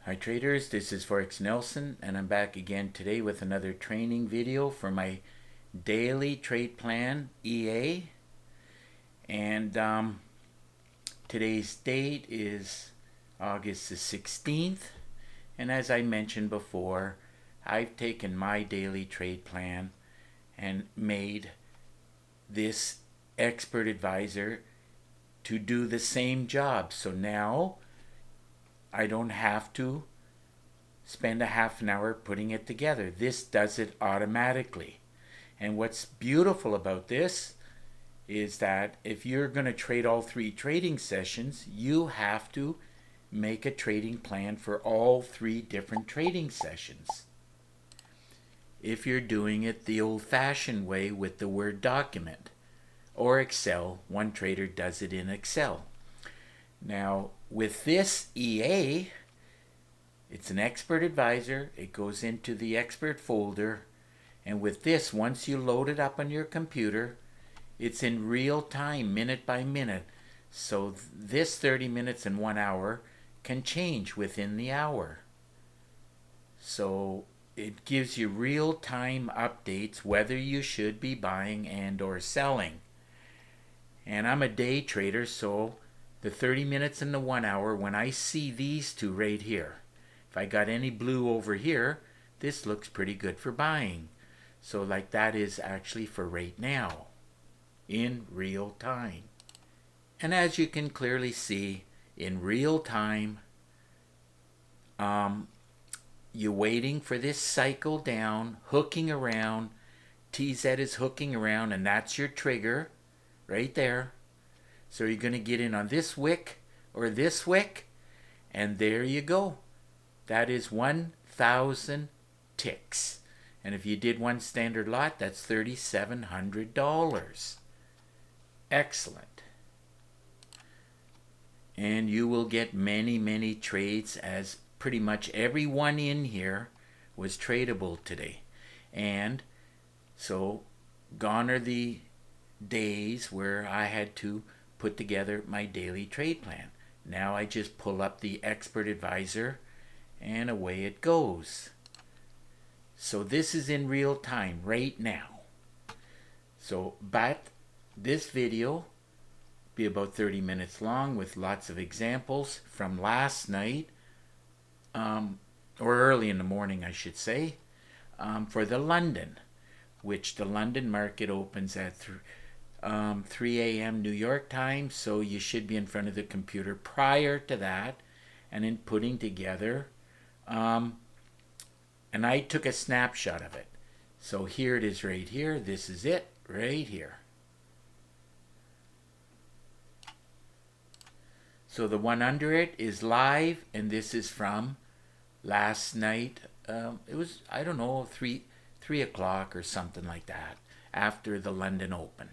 Hi traders, this is Forex Nelson and I'm back again today with another training video for my daily trade plan EA. And today's date is August the 16th, and as I mentioned before, I've taken my daily trade plan and made this expert advisor to do the same job. So now I don't have to spend a half an hour putting it together. This does it automatically. And what's beautiful about this is that if you're going to trade all three trading sessions, you have to make a trading plan for all three different trading sessions. If you're doing it the old-fashioned way with the Word document or Excel, one trader does it in Excel. Now, with this EA, it's an expert advisor. It goes into the expert folder. And with this, once you load it up on your computer, it's in real time, minute by minute. So this 30 minutes and 1 hour can change within the hour. So it gives you real time updates whether you should be buying and or selling. And I'm a day trader, so the 30 minutes and the 1 hour, when I see these two right here, if I got any blue over here, this looks pretty good for buying. So like that is actually for right now, in real time. And as you can clearly see, in real time, you're waiting for this cycle down, hooking around. TZ is hooking around, and that's your trigger right there. So you're going to get in on this wick or this wick, and there you go. That is 1,000 ticks. And if you did one standard lot, that's $3,700. Excellent. And you will get many, many trades, as pretty much everyone in here was tradable today. And so gone are the days where I had to put together my daily trade plan. Now I just pull up the expert advisor and away it goes. So this is in real time right now. So, but this video be about 30 minutes long with lots of examples from last night, or early in the morning I should say, for the London, which the London market opens at 3 a.m. New York time, so you should be in front of the computer prior to that and in putting together, and I took a snapshot of it. So here it is right here. This is it right here. So the one under it is live, and this is from last night. It was, I don't know, 3 o'clock or something like that, after the London Open.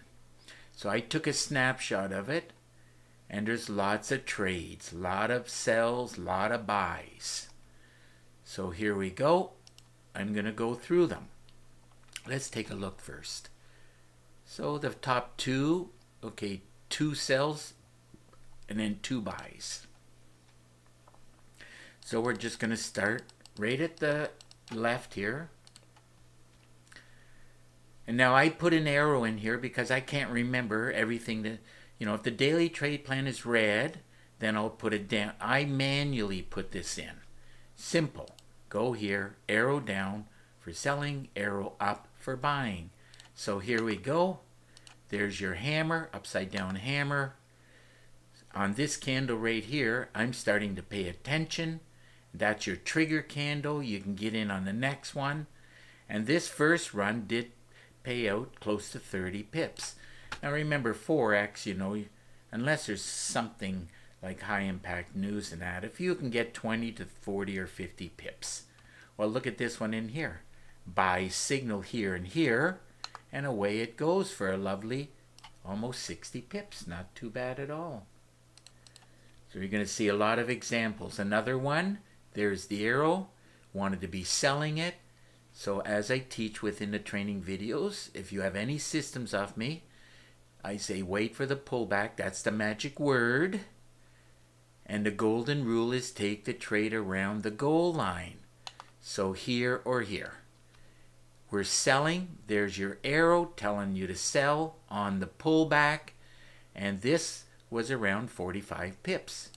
So I took a snapshot of it, and there's lots of trades, a lot of sells, a lot of buys. So here we go. I'm going to go through them. Let's take a look first. So the top two, okay, 2 sells and then 2 buys. So we're just going to start right at the left here. And now I put an arrow in here because I can't remember everything that, if the daily trade plan is red, then I'll put it down. I manually put this in. Simple. Go here, arrow down for selling, arrow up for buying. So here we go. There's your hammer, upside down hammer. On this candle right here, I'm starting to pay attention. That's your trigger candle. You can get in on the next one. And this first run did pay out close to 30 pips. Now remember, Forex, unless there's something like high impact news and that, if you can get 20 to 40 or 50 pips. Well, look at this one in here. Buy signal here and here, and away it goes for a lovely almost 60 pips. Not too bad at all. So you're going to see a lot of examples. Another one, there's the arrow. Wanted to be selling it. So as I teach within the training videos, if you have any systems of me, I say wait for the pullback. That's the magic word. And the golden rule is take the trade around the goal line. So here or here. We're selling. There's your arrow telling you to sell on the pullback. And this was around 45 pips.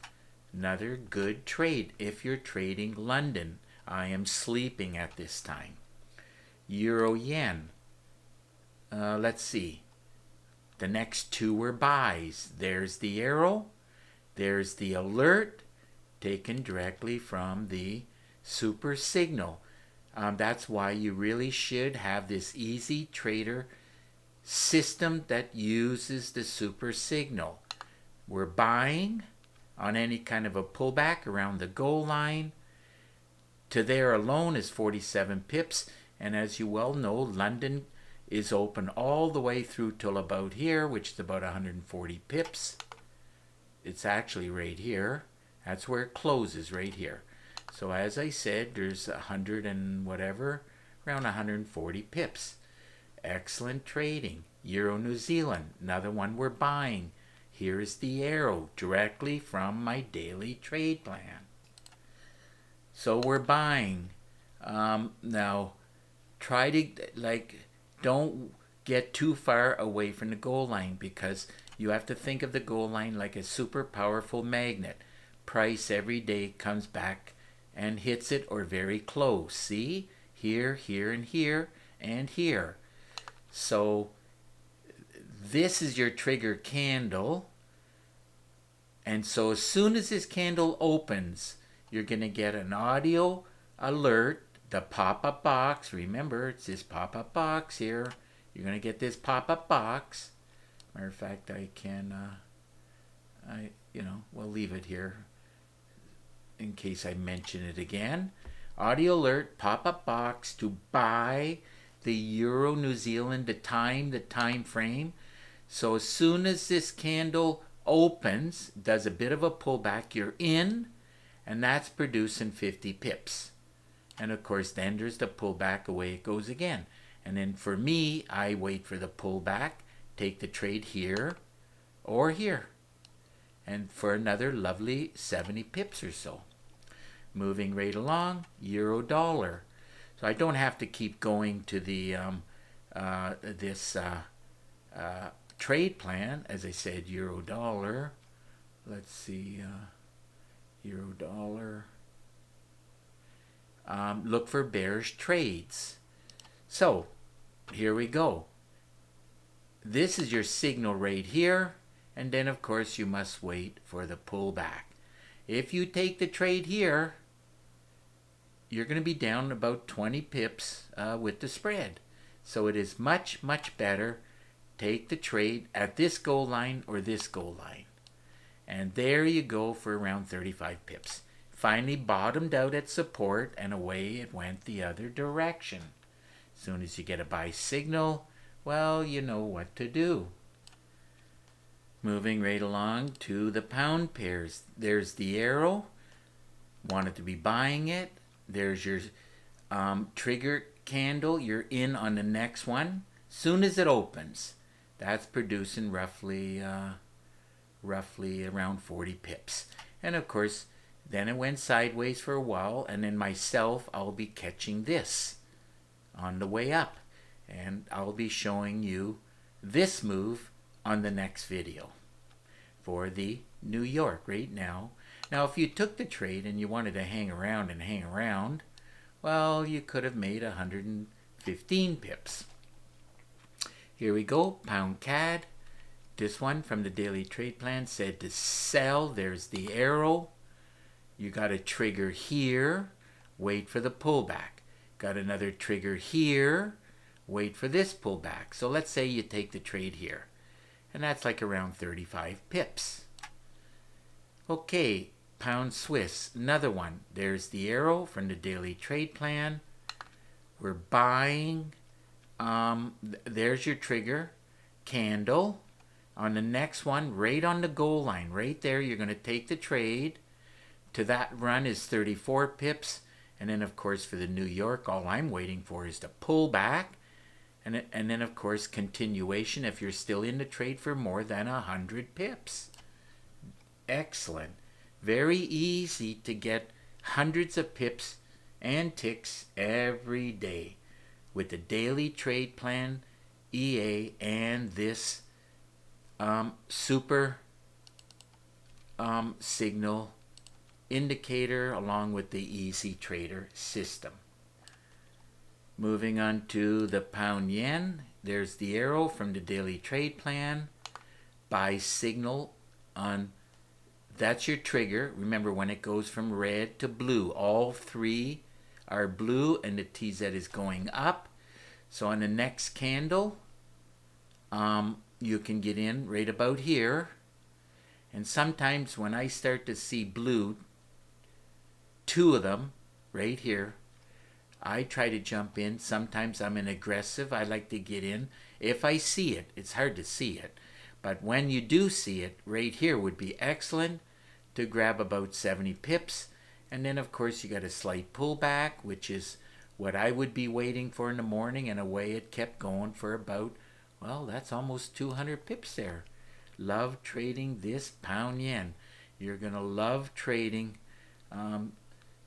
Another good trade if you're trading London. I am sleeping at this time. Euro yen. Let's see. The next two were buys. There's the arrow. There's the alert taken directly from the super signal. That's why you really should have this easy trader system that uses the super signal. We're buying on any kind of a pullback around the goal line. To there alone is 47 pips. And as you well know, London is open all the way through till about here, which is about 140 pips. It's actually right here. That's where it closes, right here. So as I said, there's 100 and whatever, around 140 pips. Excellent trading. Euro New Zealand, another one we're buying. Here's the arrow directly from my daily trade plan. So we're buying. Now, try to, don't get too far away from the goal line, because you have to think of the goal line like a super powerful magnet. Price every day comes back and hits it or very close. See? Here, here, and here, and here. So this is your trigger candle. And so as soon as this candle opens, you're going to get an audio alert, the pop-up box. Remember, it's this pop-up box here. You're going to get this pop-up box. Matter of fact, I can, we'll leave it here in case I mention it again. Audio alert, pop-up box to buy the Euro New Zealand, the time frame. So as soon as this candle opens, does a bit of a pullback, you're in, and that's producing 50 pips. And of course, then there's the pullback, away it goes again. And then for me, I wait for the pullback, take the trade here or here, and for another lovely 70 pips or so. Moving right along, euro dollar. So I don't have to keep going to the trade plan. As I said, euro dollar. Let's see, euro dollar. Look for bearish trades. So here we go. This is your signal right here, and then of course you must wait for the pullback. If you take the trade here, you're going to be down about 20 pips with the spread. So it is much, much better take the trade at this goal line or this goal line. And there you go for around 35 pips. Finally bottomed out at support, and away it went the other direction. As soon as you get a buy signal, well, you know what to do. Moving right along to the pound pairs. There's the arrow. Wanted to be buying it. There's your trigger candle. You're in on the next one. Soon as it opens, that's producing roughly around 40 pips. And of course, then it went sideways for a while, and then myself, I'll be catching this on the way up. And I'll be showing you this move on the next video for the New York right now. Now, if you took the trade and you wanted to hang around, well, you could have made 115 pips. Here we go, pound CAD. This one from the daily trade plan said to sell. There's the arrow. You got a trigger here. Wait for the pullback. Got another trigger here. Wait for this pullback. So let's say you take the trade here. And that's like around 35 pips. Okay, pound Swiss, another one. There's the arrow from the daily trade plan. We're buying. There's your trigger candle. On the next one, right on the goal line, right there, you're going to take the trade. To that run is 34 pips. And then, of course, for the New York, all I'm waiting for is the pullback. And then, of course, continuation if you're still in the trade for more than 100 pips. Excellent. Very easy to get hundreds of pips and ticks every day with the daily trade plan, EA, and this super signal indicator along with the Easy Trader system. Moving on to the pound yen, there's the arrow from the daily trade plan. Buy signal on, that's your trigger. Remember, when it goes from red to blue, all three are blue and the TZ is going up. So on the next candle, you can get in right about here. And sometimes when I start to see blue, two of them right here, I try to jump in. Sometimes I'm an aggressive. I like to get in. If I see it, it's hard to see it. But when you do see it, right here would be excellent to grab about 70 pips. And then, of course, you got a slight pullback, which is what I would be waiting for in the morning. And away it kept going for about, well, that's almost 200 pips there. Love trading this pound yen. You're going to love trading,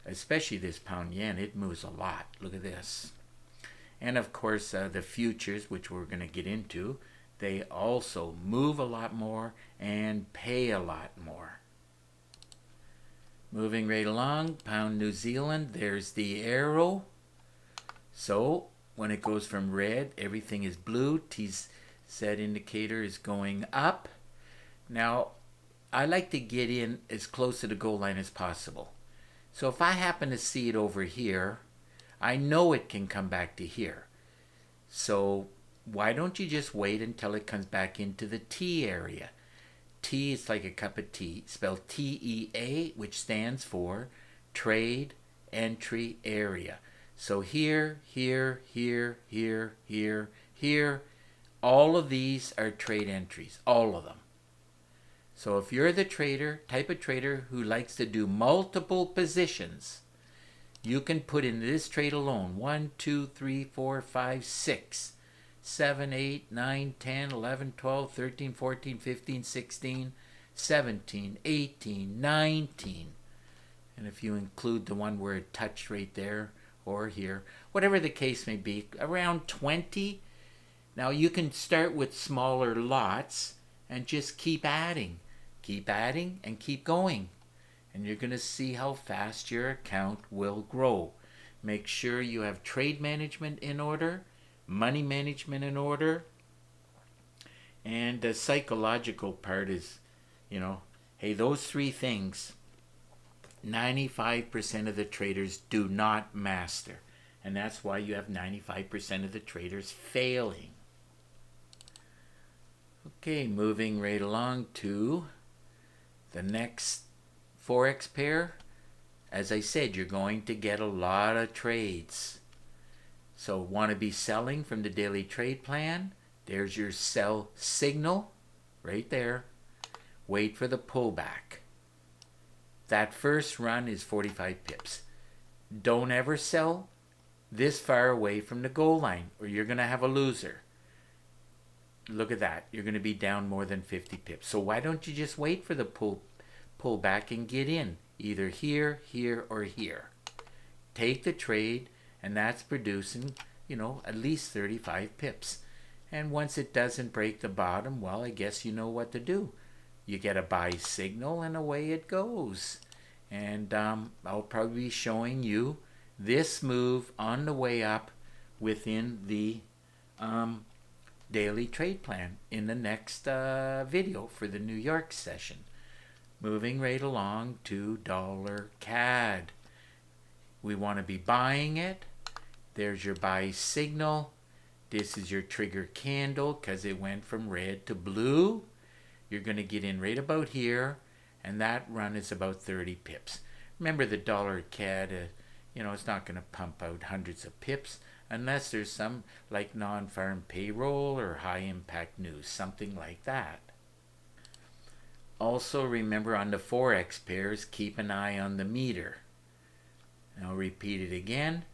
especially this pound yen. It moves a lot. Look at this. And of course, the futures, which we're going to get into, they also move a lot more and pay a lot more. Moving right along, pound New Zealand, there's the arrow. So when it goes from red, everything is blue. TZ indicator is going up. Now, I like to get in as close to the goal line as possible. So if I happen to see it over here, I know it can come back to here. So why don't you just wait until it comes back into the T area? T is like a cup of tea, spelled TEA, which stands for Trade Entry Area. So here, here, here, here, here, here, all of these are trade entries, all of them. So if you're the type of trader who likes to do multiple positions, you can put in this trade alone 1, 2, 3, 4, 5, 6, 7, 8, 9, 10, 11, 12, 13, 14, 15, 16, 17, 18, 19. And if you include the one where it touched right there or here, whatever the case may be, around 20. Now you can start with smaller lots and just keep adding. Keep adding and keep going. And you're going to see how fast your account will grow. Make sure you have trade management in order, money management in order, and the psychological part is, hey, those three things, 95% of the traders do not master. And that's why you have 95% of the traders failing. Okay, moving right along to the next Forex pair. As I said, you're going to get a lot of trades. So want to be selling from the daily trade plan. There's your sell signal right there. Wait for the pullback. That first run is 45 pips. Don't ever sell this far away from the goal line or you're going to have a loser. Look at that. You're going to be down more than 50 pips. So why don't you just wait for the pullback and get in? Either here, here, or here. Take the trade, and that's producing, at least 35 pips. And once it doesn't break the bottom, well, I guess you know what to do. You get a buy signal, and away it goes. And I'll probably be showing you this move on the way up within the daily trade plan in the next video for the New York session. Moving right along to dollar CAD. We want to be buying it. There's your buy signal. This is your trigger candle because it went from red to blue. You're going to get in right about here, and that run is about 30 pips. Remember, the dollar CAD, it's not going to pump out hundreds of pips unless there's some like non-farm payroll or high impact news, something like that. Also remember, on the Forex pairs, keep an eye on the meter. I'll repeat it again.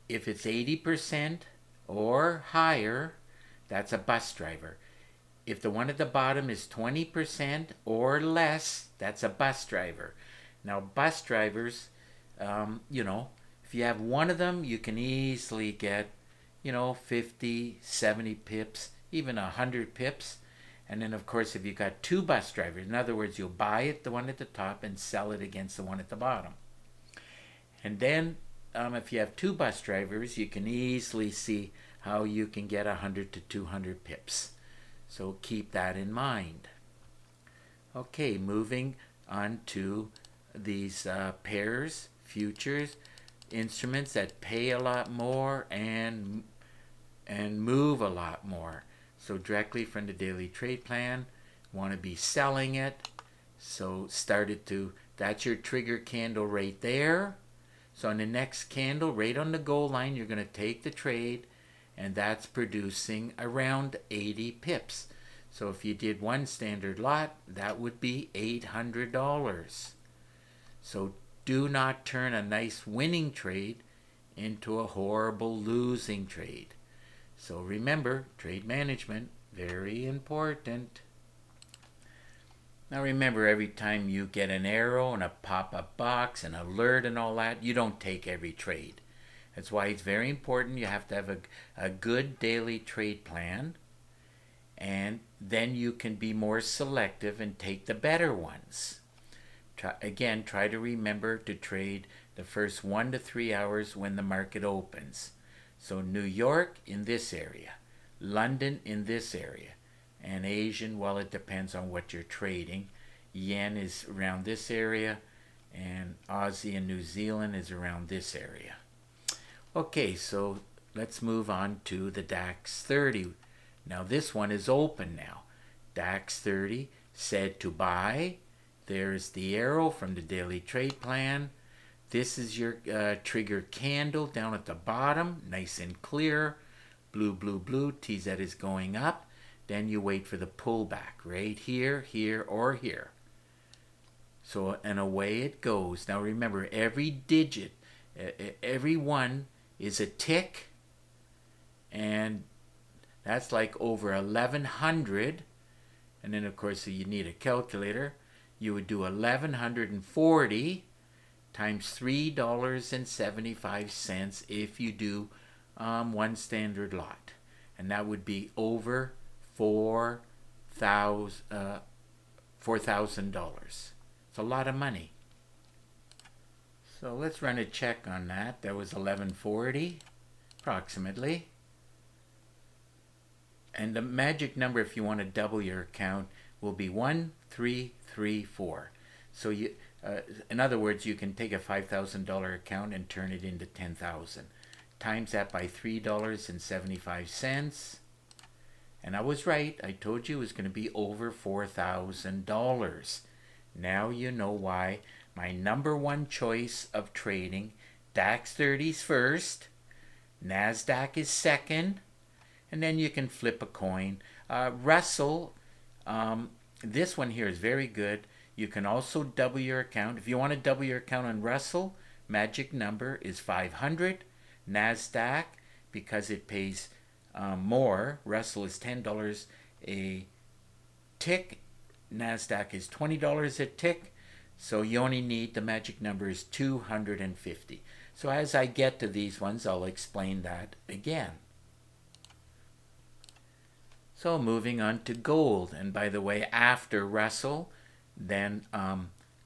If it's 80% or higher, that's a bus driver. if the one at the bottom is 20% or less, that's a bus driver. Now, bus drivers, you know, if you have one of them, you can easily get, 50, 70 pips, even 100 pips. And then, of course, if you got two bus drivers, in other words, you'll buy it, the one at the top, and sell it against the one at the bottom. And then, if you have two bus drivers, you can easily see how you can get 100 to 200 pips. So keep that in mind. Okay, moving on to these pairs, futures, instruments that pay a lot more and move a lot more. So directly from the daily trade plan, want to be selling it. So that's your trigger candle right there. So on the next candle, right on the goal line, you're going to take the trade, and that's producing around 80 pips. So if you did one standard lot, that would be $800. So do not turn a nice winning trade into a horrible losing trade. So remember, trade management, very important. Now remember, every time you get an arrow and a pop-up box, an alert and all that, you don't take every trade. That's why it's very important you have to have a good daily trade plan, and then you can be more selective and take the better ones. Try to remember to trade the first 1 to 3 hours when the market opens. So New York in this area, London in this area, and Asian, well, it depends on what you're trading. Yen is around this area, and Aussie and New Zealand is around this area. Okay, so let's move on to the DAX 30. Now this one is open now. DAX 30 said to buy. There's the arrow from the daily trade plan. This is your trigger candle down at the bottom, nice and clear. Blue, blue, blue, TZ is going up. Then you wait for the pullback right here, here, or here. So, and away it goes. Now remember, every digit, every one is a tick, and that's like over 1,100. And then, of course, you need a calculator. You would do 1,140 times $3.75 if you do one standard lot. And that would be over $4,000. It's a lot of money. So let's run a check on that. That was 1140 approximately. And the magic number, if you want to double your account, will be 1334. So you, in other words, you can take a $5,000 account and turn it into $10,000. Times that by $3.75. And I was right. I told you it was going to be over $4,000. Now you know why my number one choice of trading, DAX 30's first, NASDAQ is second, and then you can flip a coin. Russell, this one here is very good. You can also double your account. If you want to double your account on Russell, magic number is 500. NASDAQ, because it pays more, Russell is $10 a tick. NASDAQ is $20 a tick. So you only need, the magic number is 250. So as I get to these ones, I'll explain that again. So moving on to gold. And by the way, after Russell, then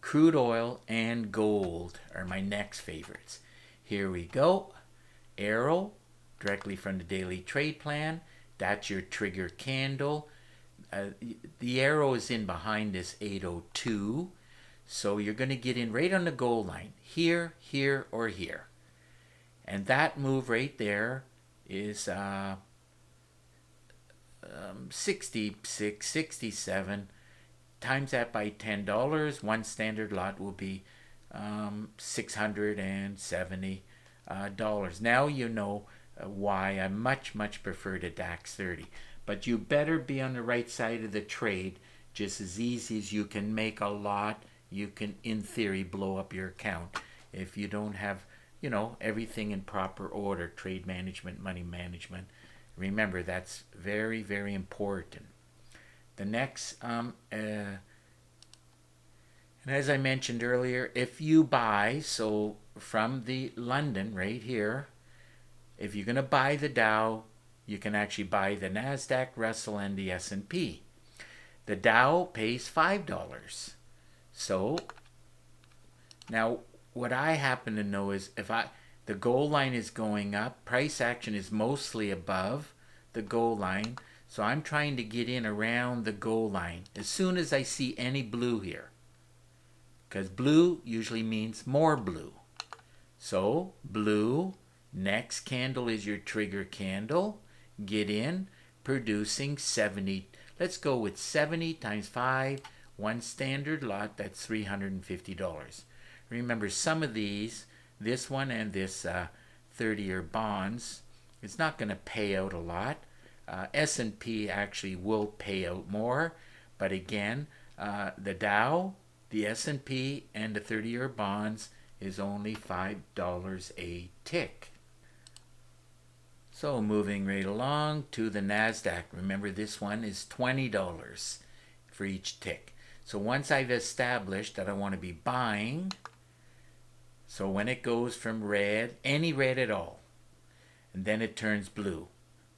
crude oil and gold are my next favorites. Here we go. Arrow, directly from the daily trade plan. That's your trigger candle. The arrow is in behind this 802. So you're going to get in right on the goal line. Here, here, or here. And that move right there is 66, 67. Times that by $10. One standard lot will be $670. Now you know why I much prefer the DAX 30. But you better be on the right side of the trade. Just as easy as you can make a lot, you can, in theory, blow up your account if you don't have, everything in proper order. Trade management, money management. Remember, that's very important. the next, and as I mentioned earlier, if you buy, so from the London right here, if you're going to buy the Dow, you can actually buy the NASDAQ, Russell, and the S&P. The Dow pays $5. So now what I happen to know is the goal line is going up, price action is mostly above the goal line. So I'm trying to get in around the goal line as soon as I see any blue here, because blue usually means more blue. So blue, next candle is your trigger candle. Get in, producing 70. Let's go with 70 times 5, one standard lot, that's $350. Remember, some of these, this one and this 30-year bonds, it's not going to pay out a lot. S&P actually will pay out more, but again, the Dow, the S&P, and the 30-year bonds is only $5 a tick. So moving right along to the NASDAQ. Remember, this one is $20 for each tick. So once I've established that I want to be buying, so when it goes from red, any red at all, and then it turns blue.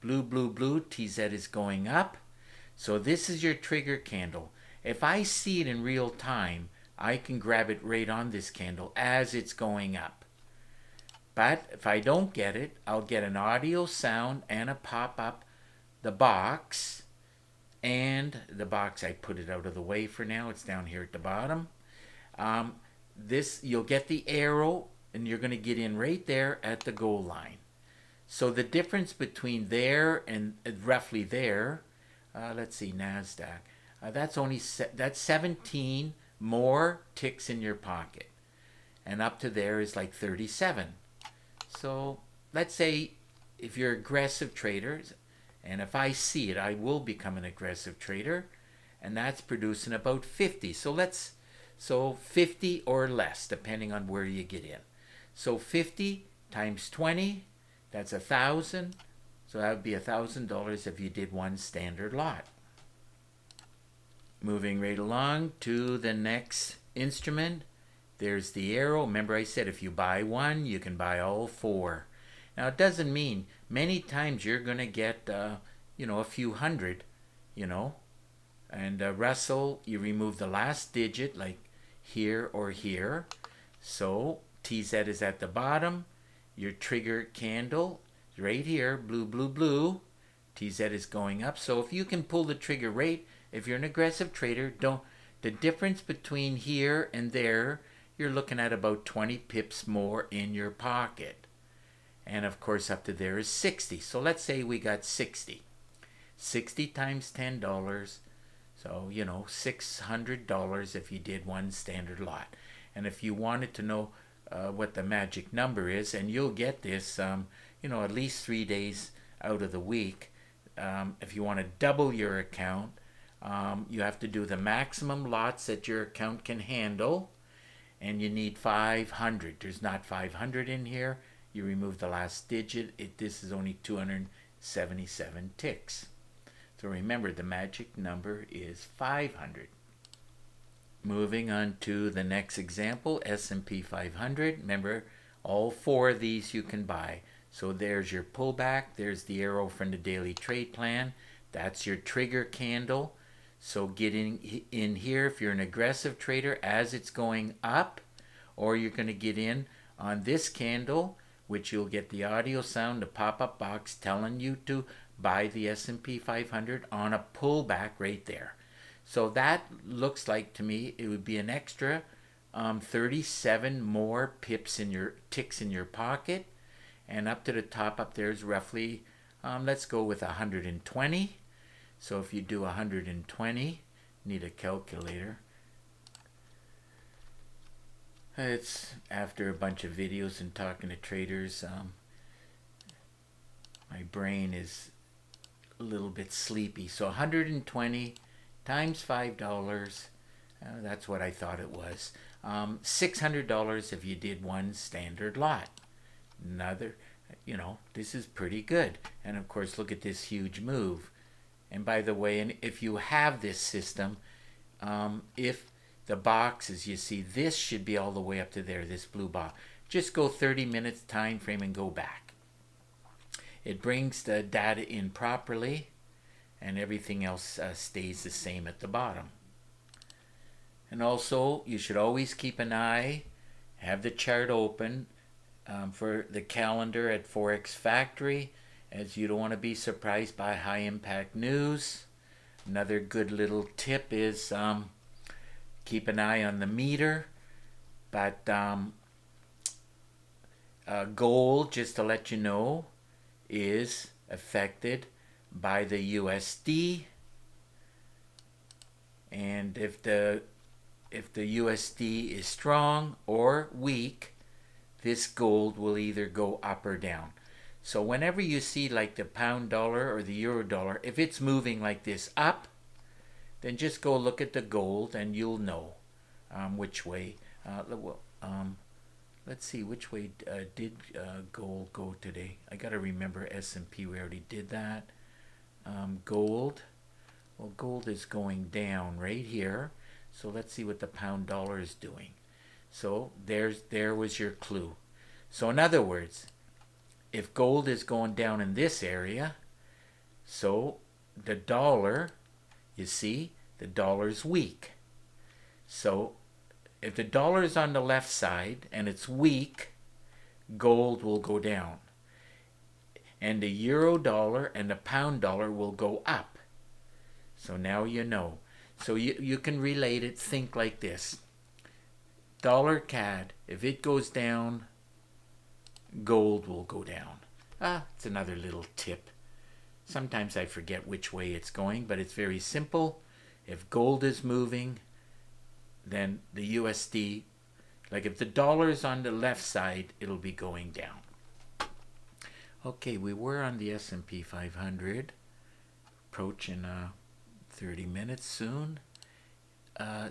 Blue, blue, blue, TZ is going up. So this is your trigger candle. If I see it in real time, I can grab it right on this candle as it's going up. But if I don't get it, I'll get an audio sound and a pop-up. The box, and the box, I put it out of the way for now. It's down here at the bottom. This, you'll get the arrow, and you're going to get in right there at the goal line. So the difference between there and roughly there, let's see, NASDAQ, that's 17 more ticks in your pocket. And up to there is like 37. So let's say if you're aggressive traders, and if I see it, I will become an aggressive trader, and that's producing about 50. So 50 or less, depending on where you get in. So 50 times 20, that's 1,000. So that would be $1,000 if you did one standard lot. Moving right along to the next instrument. There's the arrow. Remember I said if you buy one, you can buy all four. Now it doesn't mean many times you're going to get, a few hundred, And Russell, you remove the last digit like here or here. So TZ is at the bottom. Your trigger candle is right here, blue, blue, blue. TZ is going up. So if you can pull the trigger rate, if you're an aggressive trader, the difference between here and there, you're looking at about 20 pips more in your pocket. And of course up to there is 60. So let's say we got 60. 60 times $10. So, $600 if you did one standard lot. And if you wanted to know what the magic number is, and you'll get this, at least 3 days out of the week. If you want to double your account, you have to do the maximum lots that your account can handle, and you need 500. There's not 500 in here. You remove the last digit. This is only 277 ticks. So remember, the magic number is 500. Moving on to the next example, S&P 500. Remember, all four of these you can buy. So there's your pullback. There's the arrow from the daily trade plan. That's your trigger candle. So get in here if you're an aggressive trader as it's going up, or you're going to get in on this candle, which you'll get the audio sound, the pop-up box telling you to buy the S&P 500 on a pullback right there. So that looks like to me it would be an extra 37 more ticks in your pocket, and up to the top up there is roughly let's go with 120. So if you do 120, need a calculator. It's after a bunch of videos and talking to traders. My brain is a little bit sleepy. So 120 times $5, that's what I thought it was. $600 if you did one standard lot. This is pretty good. And of course, look at this huge move. And by the way, and if you have this system, if the box, as you see, this should be all the way up to there, this blue box. Just go 30 minutes time frame and go back. It brings the data in properly, and everything else stays the same at the bottom. And also, you should always keep an eye, have the chart open for the calendar at Forex Factory, as you don't want to be surprised by high impact news. Another good little tip is keep an eye on the meter. But gold, just to let you know, is affected by the USD. And if the USD is strong or weak, this gold will either go up or down. So whenever you see like the pound dollar or the euro dollar, if it's moving like this up, then just go look at the gold and you'll know which way. Let's see, which way did gold go today? I got to remember S&P, we already did that. Gold, well, gold is going down right here. So let's see what the pound dollar is doing. So there was your clue. So in other words, if gold is going down in this area, so the dollar, you see, the dollar's weak. So if the dollar is on the left side and it's weak, gold will go down. And the euro dollar and the pound dollar will go up. So now you know. So you can relate it, think like this. Dollar CAD, if it goes down, gold will go down. It's another little tip. Sometimes I forget which way it's going, but it's very simple. If gold is moving, then the USD, like if the dollar is on the left side, it'll be going down. Okay, we were on the S&P 500, approaching 30 minutes soon.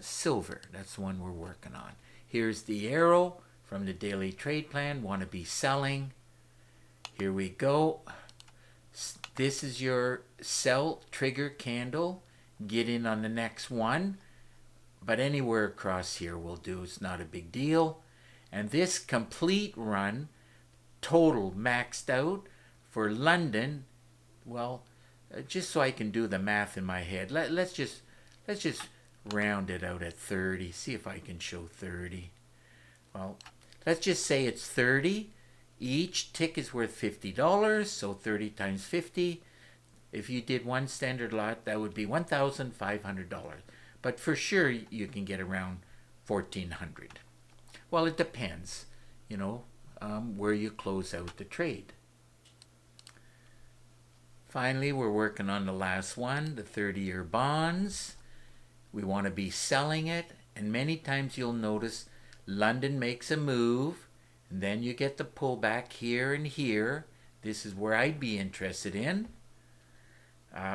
Silver, that's the one we're working on. Here's the arrow from the daily trade plan. Want to be selling. Here we go. This is your sell trigger candle. Get in on the next one. But anywhere across here will do. It's not a big deal. And this complete run, total maxed out for London, well, just so I can do the math in my head, let's just round it out at 30. See if I can show 30. Well, let's just say it's 30. Each tick is worth $50, so 30 times 50. If you did one standard lot, that would be $1,500. But for sure, you can get around $1,400. Well, it depends, where you close out the trade. Finally, we're working on the last one, the 30-year bonds. We want to be selling it, and many times you'll notice London makes a move, and then you get the pullback here and here. This is where I'd be interested in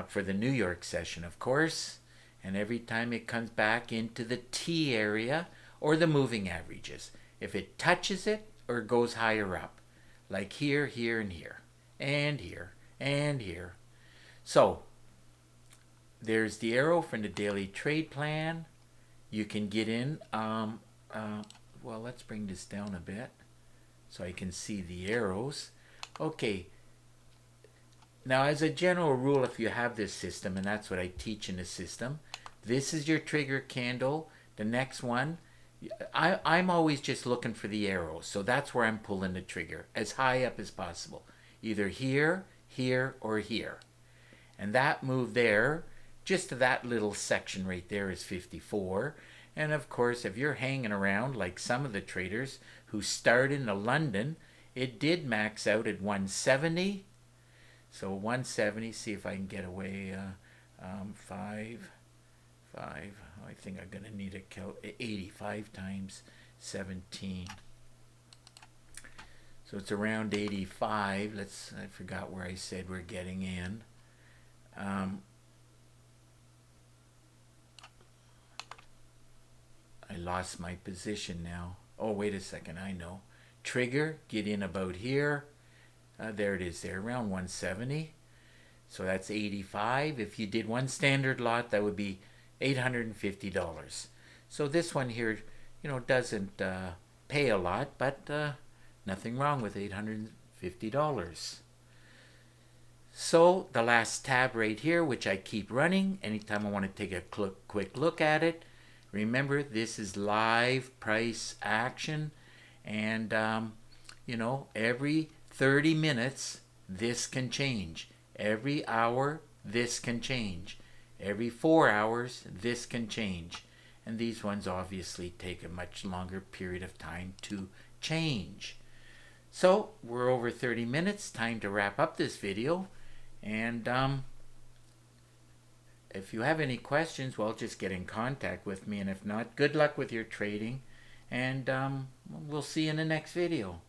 for the New York session, of course. And every time it comes back into the T area or the moving averages, if it touches it or goes higher up, like here, here, and here, and here, and here. So there's the arrow from the daily trade plan. You can get in. Well, let's bring this down a bit so I can see the arrows. Okay. Now, as a general rule, if you have this system, and that's what I teach in the system, this is your trigger candle. The next one, I'm always just looking for the arrows. So that's where I'm pulling the trigger as high up as possible. Either here, here, or here. And that move there, just to that little section right there, is 54. And of course, if you're hanging around like some of the traders who start in the London, it did max out at 170. So 170, see if I can get away. 5. I think I'm going to need a 85 times 17. So it's around 85. I forgot where I said we're getting in. I lost my position now. Oh, wait a second. I know. Trigger, get in about here. There it is there, around 170. So that's 85. If you did one standard lot, that would be $850. So this one here, doesn't pay a lot, but nothing wrong with $850. So the last tab right here, which I keep running anytime I want to take a quick look at it. Remember, this is live price action, and every 30 minutes this can change. Every hour this can change. Every 4 hours this can change. And these ones obviously take a much longer period of time to change. So we're over 30 minutes. Time to wrap up this video. And if you have any questions, well, just get in contact with me. And if not, good luck with your trading. And we'll see you in the next video.